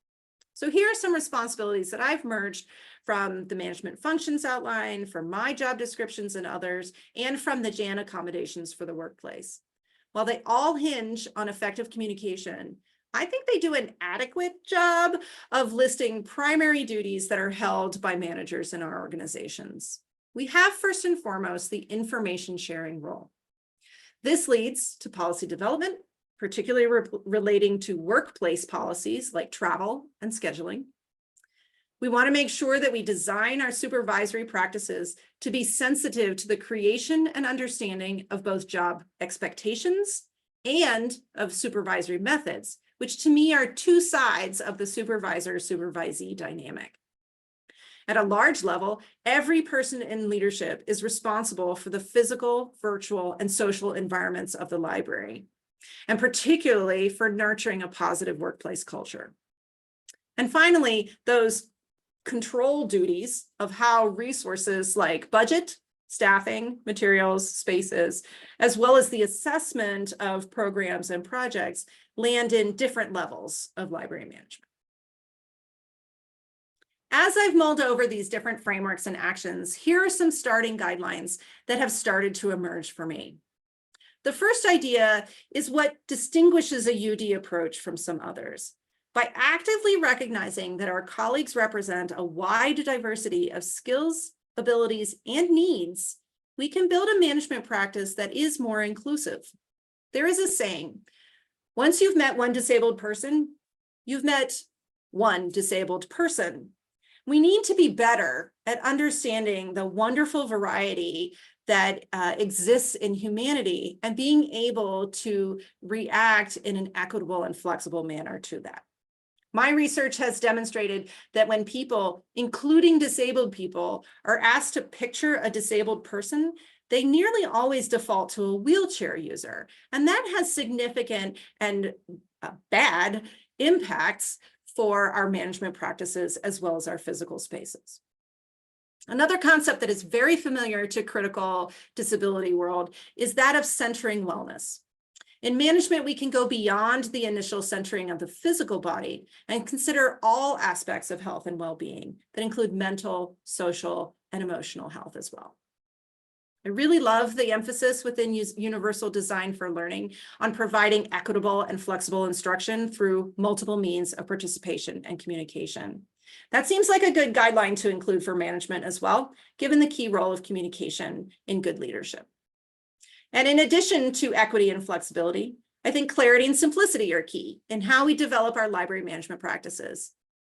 Speaker 2: So here are some responsibilities that I've merged from the management functions outline, from my job descriptions and others, and from the JAN accommodations for the workplace. While they all hinge on effective communication, I think they do an adequate job of listing primary duties that are held by managers in our organizations. We have first and foremost the information sharing role. This leads to policy development, particularly relating to workplace policies like travel and scheduling. We want to make sure that we design our supervisory practices to be sensitive to the creation and understanding of both job expectations and of supervisory methods, which to me are 2 sides of the supervisor-supervisee dynamic. At a large level, every person in leadership is responsible for the physical, virtual, and social environments of the library, and particularly for nurturing a positive workplace culture. And finally, those control duties of how resources like budget, staffing, materials, spaces, as well as the assessment of programs and projects land in different levels of library management. As I've mulled over these different frameworks and actions, here are some starting guidelines that have started to emerge for me. The first idea is what distinguishes a UD approach from some others. By actively recognizing that our colleagues represent a wide diversity of skills, abilities, and needs, we can build a management practice that is more inclusive. There is a saying, once you've met one disabled person, you've met one disabled person. We need to be better at understanding the wonderful variety that exists in humanity and being able to react in an equitable and flexible manner to that. My research has demonstrated that when people, including disabled people, are asked to picture a disabled person, they nearly always default to a wheelchair user. And that has significant and bad impacts for our management practices as well as our physical spaces. Another concept that is very familiar to critical disability world is that of centering wellness. In management, we can go beyond the initial centering of the physical body and consider all aspects of health and well-being that include mental, social, and emotional health as well. I really love the emphasis within universal design for learning on providing equitable and flexible instruction through multiple means of participation and communication. That seems like a good guideline to include for management as well, given the key role of communication in good leadership. And in addition to equity and flexibility, I think clarity and simplicity are key in how we develop our library management practices.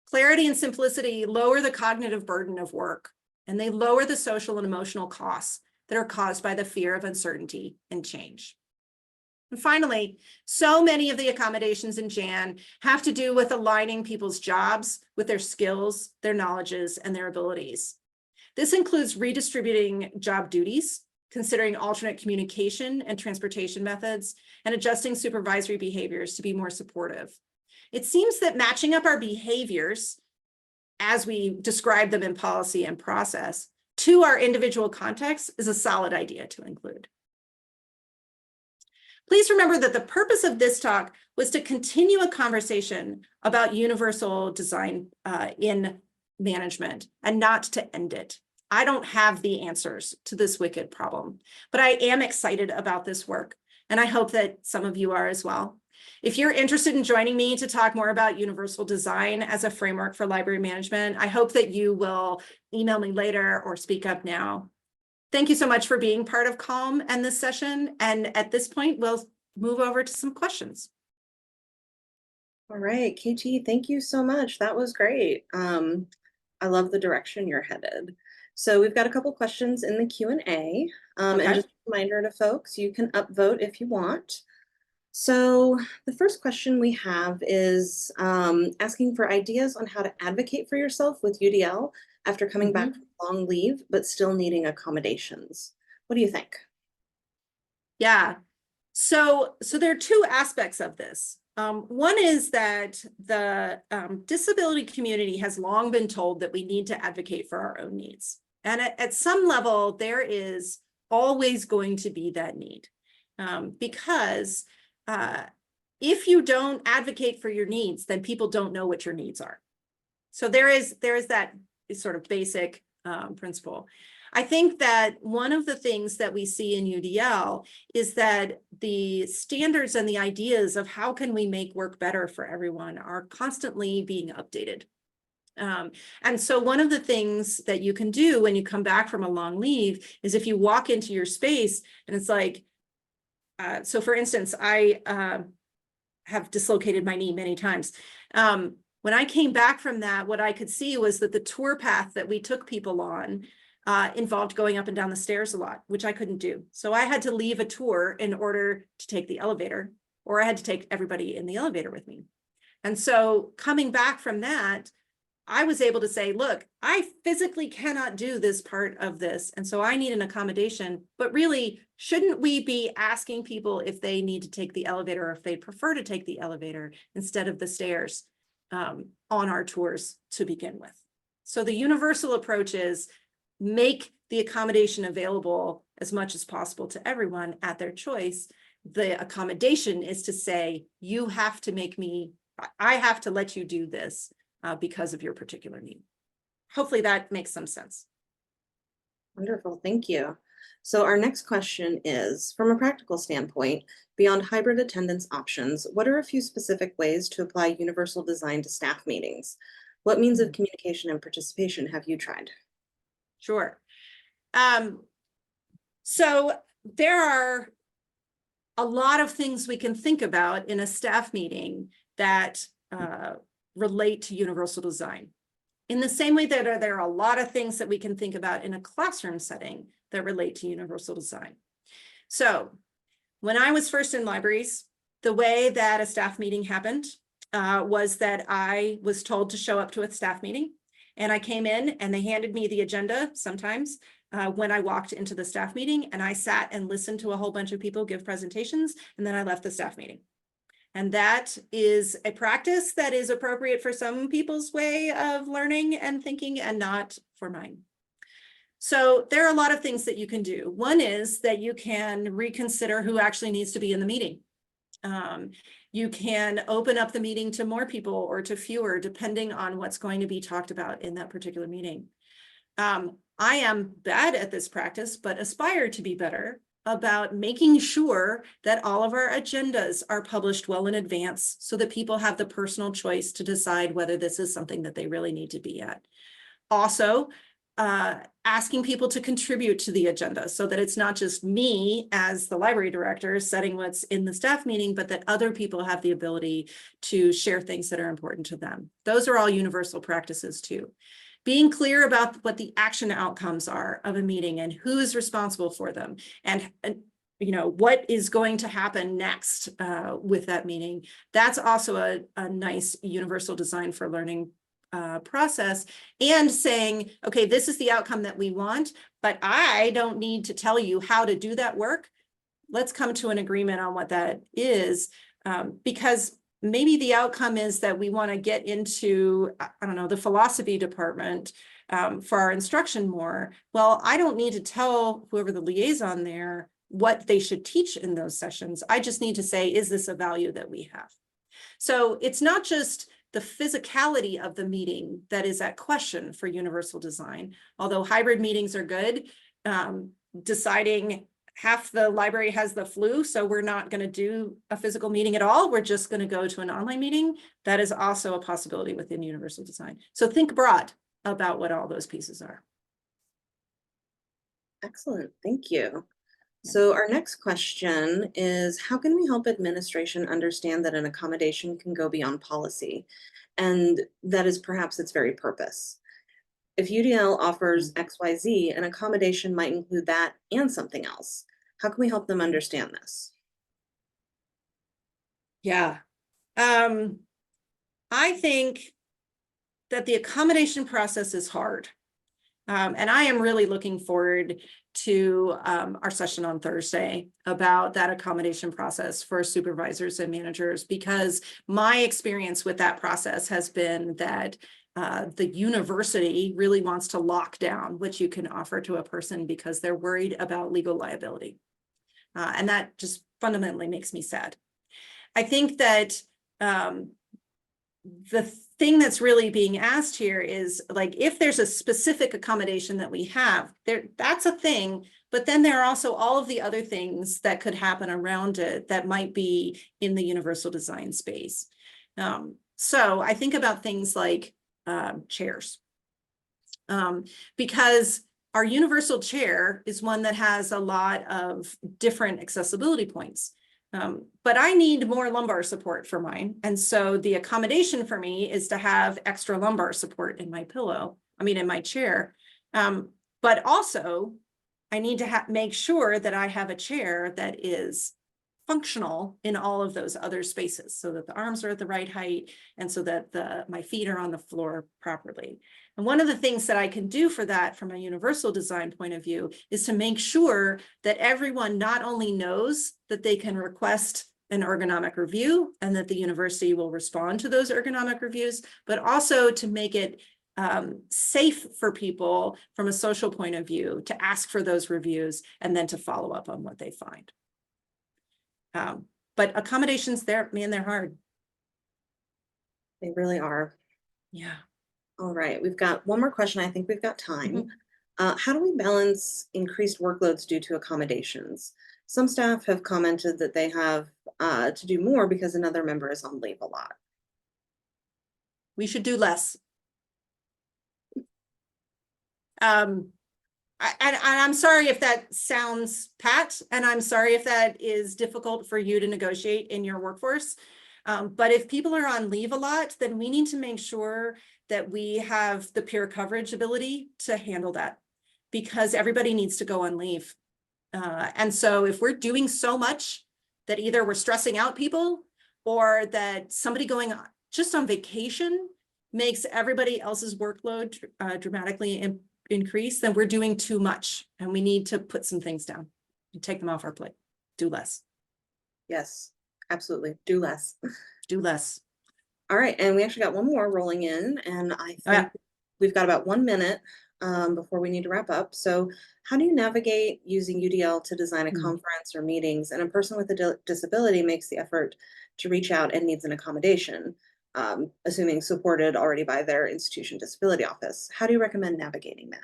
Speaker 2: Clarity and simplicity lower the cognitive burden of work, and they lower the social and emotional costs that are caused by the fear of uncertainty and change. And finally, so many of the accommodations in JAN have to do with aligning people's jobs with their skills, their knowledges, and their abilities. This includes redistributing job duties, considering alternate communication and transportation methods, and adjusting supervisory behaviors to be more supportive. It seems that matching up our behaviors, as we describe them in policy and process, to our individual context is a solid idea to include. Please remember that the purpose of this talk was to continue a conversation about universal design in management and not to end it. I don't have the answers to this wicked problem, but I am excited about this work, and I hope that some of you are as well. If you're interested in joining me to talk more about universal design as a framework for library management, I hope that you will email me later or speak up now. Thank you so much for being part of CALM and this session. And at this point, we'll move over to some questions.
Speaker 1: All right, KT, thank you so much. That was great. I love the direction you're headed. So we've got a couple questions in the Q&A.
Speaker 2: Okay.
Speaker 1: And just a reminder to folks, you can upvote if you want. So the first question we have is asking for ideas on how to advocate for yourself with UDL after coming back from long leave, but still needing accommodations. What do you think?
Speaker 2: Yeah, so there are two aspects of this. One is that the disability community has long been told that we need to advocate for our own needs. And at some level, there is always going to be that need because if you don't advocate for your needs, then people don't know what your needs are. So there is that sort of basic principle. I think that one of the things that we see in UDL is that the standards and the ideas of how can we make work better for everyone are constantly being updated. And so one of the things that you can do when you come back from a long leave is if you walk into your space and it's like, so for instance, I have dislocated my knee many times. When I came back from that, what I could see was that the tour path that we took people on involved going up and down the stairs a lot, which I couldn't do. So I had to leave a tour in order to take the elevator, or I had to take everybody in the elevator with me. And so coming back from that, I was able to say, look, I physically cannot do this part of this. And so I need an accommodation, but really, shouldn't we be asking people if they need to take the elevator or if they prefer to take the elevator instead of the stairs on our tours to begin with? So the universal approach is make the accommodation available as much as possible to everyone at their choice. The accommodation is to say, you have to make me, I have to let you do this because of your particular need. Hopefully that makes some sense.
Speaker 1: Wonderful, thank you. So our next question is, from a practical standpoint, beyond hybrid attendance options, what are a few specific ways to apply universal design to staff meetings? What means of communication and participation have you tried?
Speaker 2: Sure. Um, so there are a lot of things we can think about in a staff meeting that relate to universal design. In the same way that there are a lot of things that we can think about in a classroom setting that relate to universal design. So when I was first in libraries, the way that a staff meeting happened was that I was told to show up to a staff meeting, and I came in and they handed me the agenda sometimes when I walked into the staff meeting, and I sat and listened to a whole bunch of people give presentations, and then I left the staff meeting. And that is a practice that is appropriate for some people's way of learning and thinking and not for mine. So there are a lot of things that you can do. One is that you can reconsider who actually needs to be in the meeting. You can open up the meeting to more people or to fewer, depending on what's going to be talked about in that particular meeting. I am bad at this practice, but aspire to be better about making sure that all of our agendas are published well in advance so that people have the personal choice to decide whether this is something that they really need to be at. Also, asking people to contribute to the agenda so that it's not just me as the library director setting what's in the staff meeting, but that other people have the ability to share things that are important to them. Those are all universal practices too. Being clear about what the action outcomes are of a meeting and who is responsible for them, and you know, what is going to happen next with that meeting. That's also a nice universal design for learning process, and saying, okay, this is the outcome that we want, but I don't need to tell you how to do that work. Let's come to an agreement on what that is, because maybe the outcome is that we want to get into, I don't know, the philosophy department for our instruction more. Well, I don't need to tell whoever the liaison there what they should teach in those sessions. I just need to say, is this a value that we have? So it's not just the physicality of the meeting that is at question for universal design, although hybrid meetings are good. Deciding half the library has the flu, so we're not going to do a physical meeting at all. We're just going to go to an online meeting. That is also a possibility within universal design. So think broad about what all those pieces are.
Speaker 1: Excellent, thank you. So our next question is, how can we help administration understand that an accommodation can go beyond policy, and that is perhaps its very purpose? If UDL offers XYZ, an accommodation might include that and something else. How can we help them understand this?
Speaker 2: Yeah. I think that the accommodation process is hard. And I am really looking forward to our session on Thursday about that accommodation process for supervisors and managers, because my experience with that process has been that the university really wants to lock down what you can offer to a person because they're worried about legal liability. And that just fundamentally makes me sad. I think that the thing that's really being asked here is, like, if there's a specific accommodation that we have there, that's a thing, but then there are also all of the other things that could happen around it that might be in the universal design space. So I think about things like chairs, because our universal chair is one that has a lot of different accessibility points. But I need more lumbar support for mine. And so the accommodation for me is to have extra lumbar support in my in my chair. But also I need to make sure that I have a chair that is functional in all of those other spaces, so that the arms are at the right height and so that my feet are on the floor properly. And one of the things that I can do for that from a universal design point of view is to make sure that everyone not only knows that they can request an ergonomic review and that the university will respond to those ergonomic reviews, but also to make it safe for people from a social point of view to ask for those reviews and then to follow up on what they find. But accommodations, they're hard.
Speaker 1: They really are.
Speaker 2: Yeah.
Speaker 1: All right, we've got one more question. I think we've got time. How do we balance increased workloads due to accommodations? Some staff have commented that they have to do more because another member is on leave a lot.
Speaker 2: We should do less. And I'm sorry if that sounds pat, and I'm sorry if that is difficult for you to negotiate in your workforce. But if people are on leave a lot, then we need to make sure that we have the peer coverage ability to handle that, because everybody needs to go on leave. And so if we're doing so much that either we're stressing out people or that somebody going just on vacation makes everybody else's workload dramatically increase, then we're doing too much, and we need to put some things down and take them off our plate. Do less.
Speaker 1: Yes, absolutely. Do less.
Speaker 2: Do less.
Speaker 1: All right, and we actually got one more rolling in, and I think
Speaker 2: Oh, yeah.
Speaker 1: we've got about 1 minute before we need to wrap up. So, how do you navigate using UDL to design a conference or meetings, and a person with a disability makes the effort to reach out and needs an accommodation, assuming supported already by their institution disability office? How do you recommend navigating that?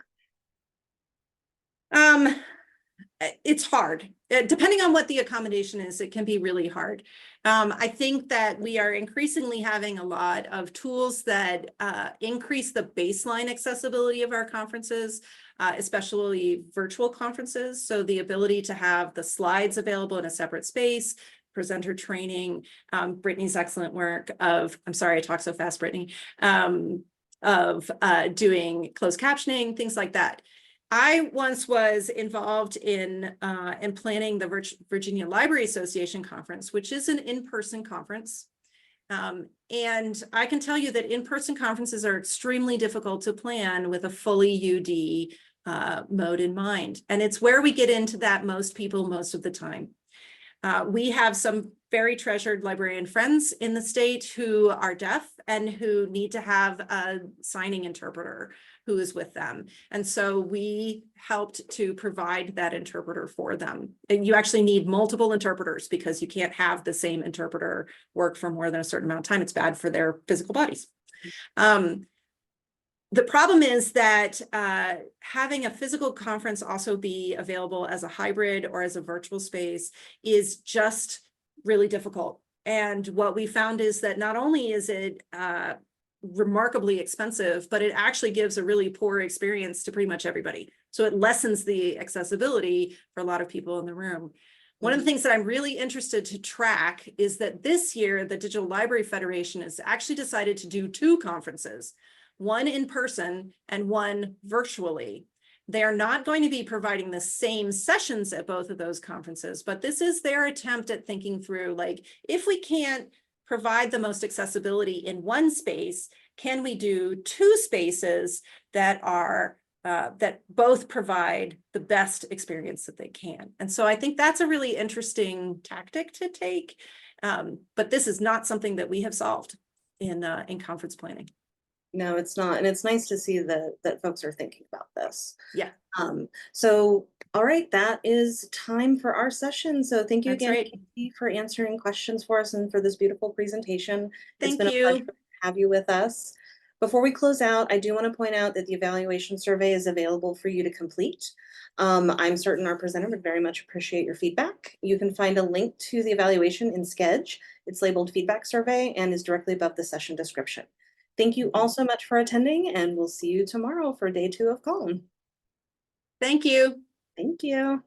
Speaker 2: It's hard. Depending on what the accommodation is, it can be really hard. I think that we are increasingly having a lot of tools that increase the baseline accessibility of our conferences, especially virtual conferences. So the ability to have the slides available in a separate space, presenter training, Brittany's excellent work of, I'm sorry I talk so fast, Brittany, of doing closed captioning, things like that. I once was involved in planning the Virginia Library Association conference, which is an in-person conference. And I can tell you that in-person conferences are extremely difficult to plan with a fully UD mode in mind. And it's where we get into that most people most of the time. We have some very treasured librarian friends in the state who are deaf and who need to have a signing interpreter who is with them. And so we helped to provide that interpreter for them. And you actually need multiple interpreters because you can't have the same interpreter work for more than a certain amount of time. It's bad for their physical bodies. The problem is that having a physical conference also be available as a hybrid or as a virtual space is just really difficult. And what we found is that not only is it remarkably expensive, but it actually gives a really poor experience to pretty much everybody. So it lessens the accessibility for a lot of people in the room. One of the things that I'm really interested to track is that this year, the Digital Library Federation has actually decided to do 2 conferences, one in person and one virtually. They are not going to be providing the same sessions at both of those conferences, but this is their attempt at thinking through, like, if we can't provide the most accessibility in one space, can we do 2 spaces that are that both provide the best experience that they can? And so I think that's a really interesting tactic to take, but this is not something that we have solved in conference planning.
Speaker 1: No, it's not. And it's nice to see that folks are thinking about this.
Speaker 2: Yeah.
Speaker 1: So, all right, that is time for our session. So thank you
Speaker 2: That's
Speaker 1: again,
Speaker 2: right.
Speaker 1: Casey, for answering questions for us and for this beautiful presentation. It's
Speaker 2: Thank
Speaker 1: been a pleasure
Speaker 2: you.
Speaker 1: to have you with us. Before we close out, I do want to point out that the evaluation survey is available for you to complete. I'm certain our presenter would very much appreciate your feedback. You can find a link to the evaluation in Schedge. It's labeled feedback survey and is directly above the session description. Thank you all so much for attending, and we'll see you tomorrow for day 2 of Calm.
Speaker 2: Thank you.
Speaker 1: Thank you.